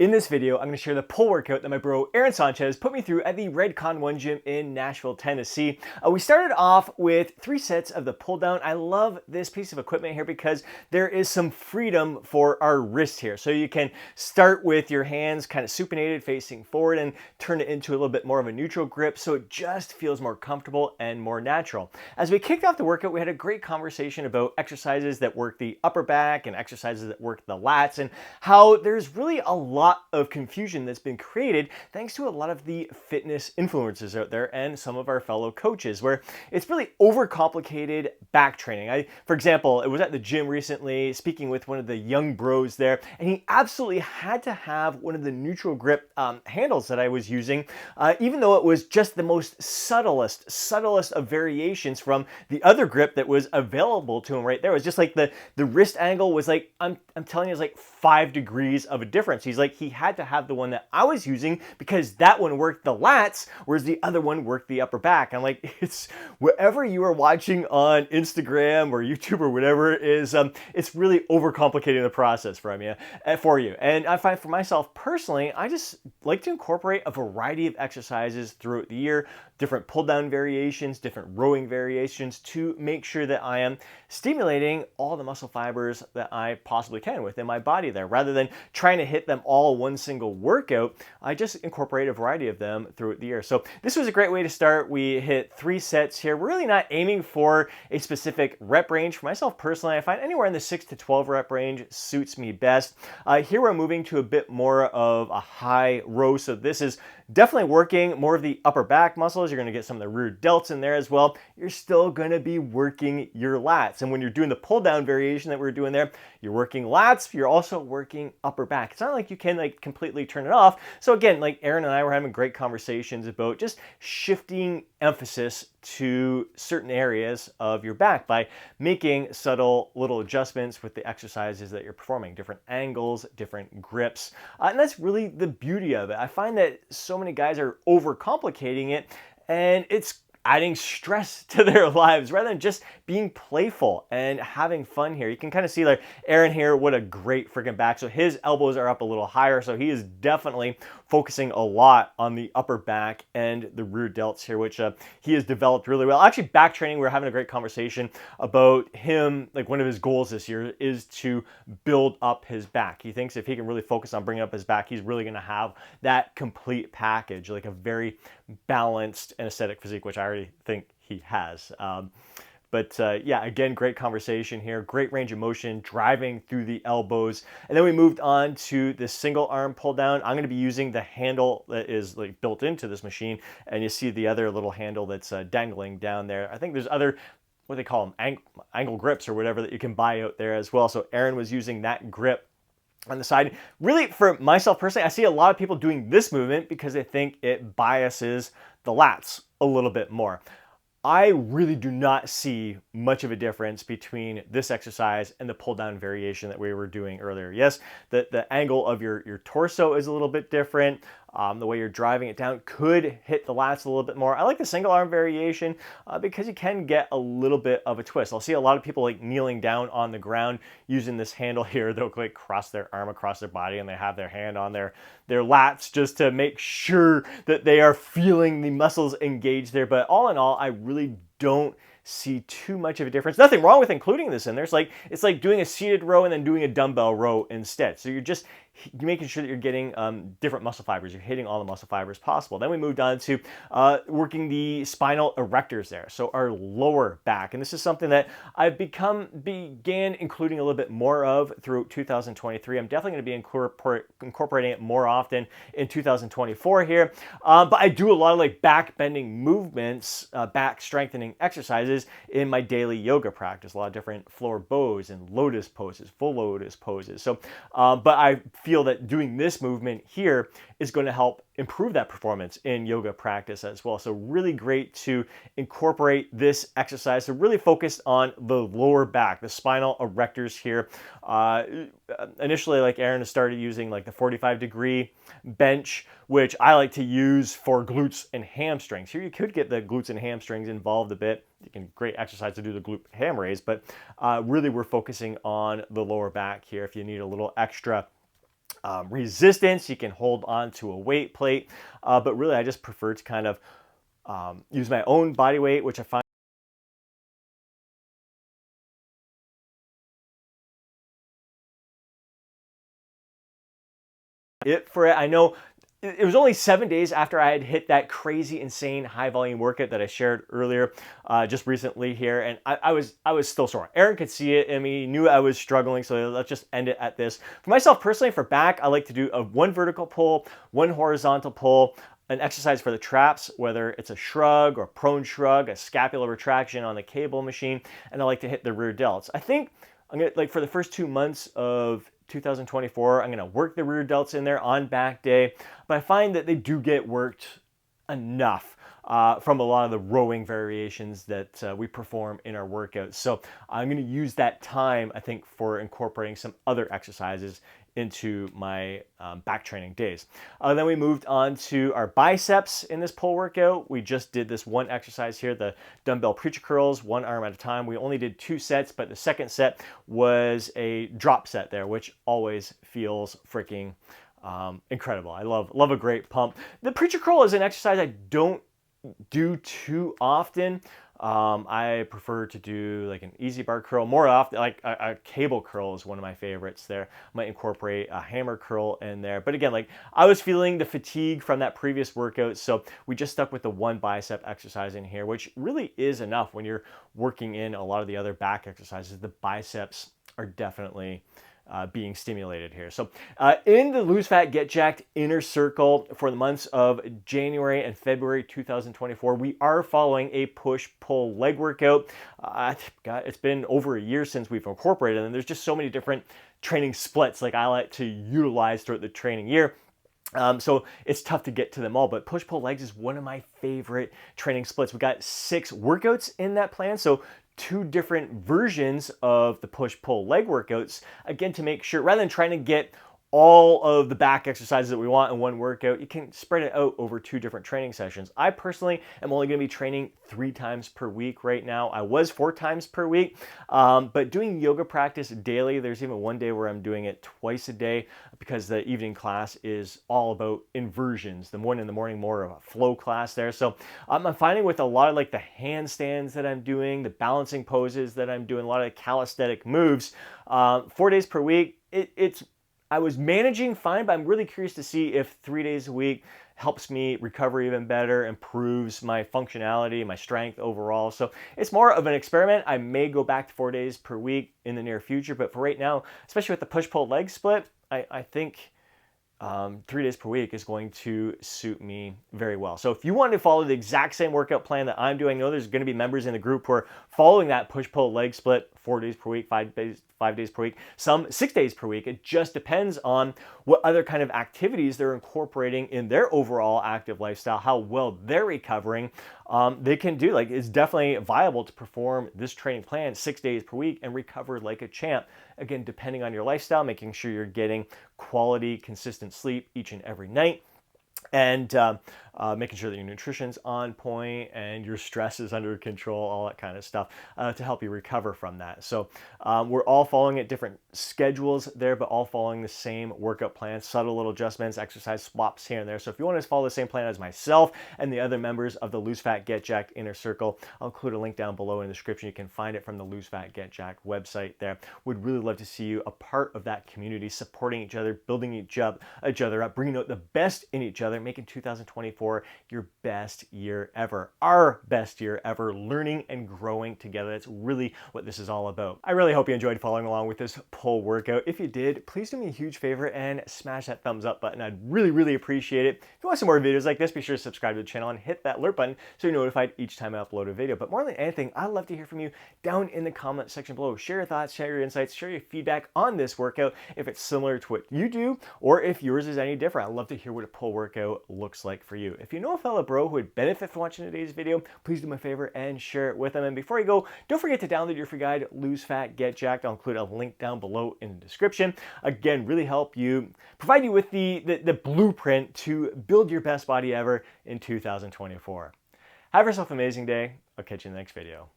In this video, I'm going to share the pull workout that my bro Aaron Sanchez put me through at the Redcon1 Gym in Nashville, Tennessee. We started off with 3 sets of the pull down. I love this piece of equipment here because there is some freedom for our wrist here. So you can start with your hands kind of supinated facing forward and turn it into a little bit more of a neutral grip so it just feels more comfortable and more natural. As we kicked off the workout, we had a great conversation about exercises that work the upper back and exercises that work the lats and how there's really a lot of confusion that's been created thanks to a lot of the fitness influencers out there and some of our fellow coaches, where it's really overcomplicated back training. For example, I was at the gym recently speaking with one of the young bros there, and he absolutely had to have one of the neutral grip handles that I was using, even though it was just the most subtlest of variations from the other grip that was available to him right there. It was just like the wrist angle was like, I'm telling you, it's like 5 degrees of a difference. He's like, he had to have the one that I was using because that one worked the lats, whereas the other one worked the upper back. I'm like, it's whatever you are watching on Instagram or YouTube or whatever it is, it's really overcomplicating the process for you. And I find for myself personally, I just like to incorporate a variety of exercises throughout the year, different pull down variations, different rowing variations to make sure that I am stimulating all the muscle fibers that I possibly can within my body there. Rather than trying to hit them all one single workout, I just incorporate a variety of them throughout the year. So this was a great way to start. We hit 3 sets here. We're really not aiming for a specific rep range. For myself personally, I find anywhere in the 6 to 12 rep range suits me best. Here we're moving to a bit more of a high row. So this is definitely working more of the upper back muscles. You're going to get some of the rear delts in there as well. You're still going to be working your lats. And when you're doing the pull down variation that we're doing there, you're working lats, you're also working upper back. It's not like you can like completely turn it off. So again, like Aaron and I were having great conversations about just shifting emphasis to certain areas of your back by making subtle little adjustments with the exercises that you're performing, different angles, different grips. And that's really the beauty of it. I find that so many guys are overcomplicating it, and it's adding stress to their lives rather than just being playful and having fun here. You can kind of see like Aaron here, what a great freaking back. So his elbows are up a little higher. So he is definitely focusing a lot on the upper back and the rear delts here, which he has developed really well. Actually, back training, we were having a great conversation about him. Like one of his goals this year is to build up his back. He thinks if he can really focus on bringing up his back, he's really going to have that complete package, like a very balanced and aesthetic physique, which I already think he has. Yeah, again, great conversation here, great range of motion, driving through the elbows. And then we moved on to the single arm pull down. I'm going to be using the handle that is like built into this machine. And you see the other little handle that's dangling down there. I think there's other, what do they call them, angle grips or whatever that you can buy out there as well. So Aaron was using that grip on the side. Really, for myself personally, I see a lot of people doing this movement because they think it biases the lats a little bit more. I really do not see much of a difference between this exercise and the pull down variation that we were doing earlier. Yes, the angle of your torso is a little bit different. The way you're driving it down could hit the lats a little bit more. I like the single arm variation because you can get a little bit of a twist. I'll see a lot of people like kneeling down on the ground using this handle here. They'll like cross their arm across their body and they have their hand on their lats just to make sure that they are feeling the muscles engaged there. But all in all, I really don't see too much of a difference. Nothing wrong with including this in there. It's like doing a seated row and then doing a dumbbell row instead. So you're making sure that you're getting different muscle fibers. You're hitting all the muscle fibers possible. Then we moved on to working the spinal erectors there. So our lower back. And this is something that I've began including a little bit more of through 2023. I'm definitely going to be incorporating it more often in 2024 here. But I do a lot of like back bending movements, back strengthening exercises in my daily yoga practice. A lot of different floor bows and lotus poses, full lotus poses. So, but I feel that doing this movement here is going to help improve that performance in yoga practice as well. So really great to incorporate this exercise. So really focused on the lower back, the spinal erectors here. Initially, like Aaron started using like the 45-degree bench, which I like to use for glutes and hamstrings. Here you could get the glutes and hamstrings involved a bit. Great exercise to do the glute ham raise, but really we're focusing on the lower back here if you need a little extra resistance. You can hold on to a weight plate, but really I just prefer to kind of use my own body weight, which I find it for it. I know it was only 7 days after I had hit that crazy, insane, high volume workout that I shared earlier, just recently here, and I was still sore. Aaron could see it, and he knew I was struggling, so let's just end it at this. For myself personally, for back, I like to do one vertical pull, one horizontal pull, an exercise for the traps, whether it's a shrug or prone shrug, a scapular retraction on the cable machine, and I like to hit the rear delts. I think I'm gonna, like, for the first 2 months of 2024, I'm gonna work the rear delts in there on back day, but I find that they do get worked enough from a lot of the rowing variations that we perform in our workouts. So I'm gonna use that time, I think, for incorporating some other exercises into my back training days. Then we moved on to our biceps in this pull workout. We just did this one exercise here, the dumbbell preacher curls, one arm at a time. We only did 2 sets, but the second set was a drop set there, which always feels freaking incredible. I love a great pump. The preacher curl is an exercise I don't do too often. I prefer to do like an easy bar curl more often. Like a cable curl is one of my favorites there. Might incorporate a hammer curl in there. But again, like I was feeling the fatigue from that previous workout, so we just stuck with the one bicep exercise in here, which really is enough when you're working in a lot of the other back exercises. The biceps are definitely being stimulated here. So in the Lose Fat, Get Jacked inner circle for the months of January and February 2024, we are following a push-pull leg workout. God, it's been over a year since we've incorporated, and there's just so many different training splits like I like to utilize throughout the training year. So it's tough to get to them all, but push-pull legs is one of my favorite training splits. We've got 6 workouts in that plan, so 2 different versions of the push-pull leg workouts, again, to make sure, rather than trying to get all of the back exercises that we want in one workout, you can spread it out over 2 different training sessions. I personally am only going to be training 3 times per week right now. I was 4 times per week, but doing yoga practice daily, there's even one day where I'm doing it twice a day because the evening class is all about inversions. The one in the morning, more of a flow class there. So I'm finding with a lot of like the handstands that I'm doing, the balancing poses that I'm doing, a lot of calisthenic moves, 4 days per week, I was managing fine, but I'm really curious to see if 3 days a week helps me recover even better, improves my functionality, my strength overall. So it's more of an experiment. I may go back to 4 days per week in the near future, but for right now, especially with the push-pull leg split, I think 3 days per week is going to suit me very well. So if you want to follow the exact same workout plan that I'm doing, I know there's going to be members in the group who are following that push-pull leg split 4 days per week, 5 days per week, some 6 days per week. It just depends on what other kind of activities they're incorporating in their overall active lifestyle, how well they're recovering. They can do, like, it's definitely viable to perform this training plan 6 days per week and recover like a champ. Again, depending on your lifestyle, making sure you're getting quality, consistent sleep each and every night, and making sure that your nutrition's on point and your stress is under control, all that kind of stuff to help you recover from that. So we're all following at different schedules there, but all following the same workout plan, subtle little adjustments, exercise swaps here and there. So if you want to follow the same plan as myself and the other members of the Lose Fat, Get Jacked inner circle, I'll include a link down below in the description. You can find it from the Lose Fat, Get Jacked website there. Would really love to see you a part of that community, supporting each other, building each other up, bringing out the best in each other, making 2024 your best year ever, our best year ever, learning and growing together. That's really what this is all about. I really hope you enjoyed following along with this pull workout. If you did, please do me a huge favor and smash that thumbs up button. I'd really appreciate it. If you want some more videos like this, be sure to subscribe to the channel and hit that alert button so you're notified each time I upload a video. But more than anything, I'd love to hear from you down in the comment section below. Share your thoughts, share your insights, share your feedback on this workout, if it's similar to what you do or if yours is any different. I'd love to hear what a pull workout looks like for you. If you know a fellow bro who would benefit from watching today's video, please do me a favor and share it with them. And before you go, don't forget to download your free guide, Lose Fat, Get Jacked. I'll include a link down below in the description. Again, really help you, provide you with the blueprint to build your best body ever in 2024. Have yourself an amazing day. I'll catch you in the next video.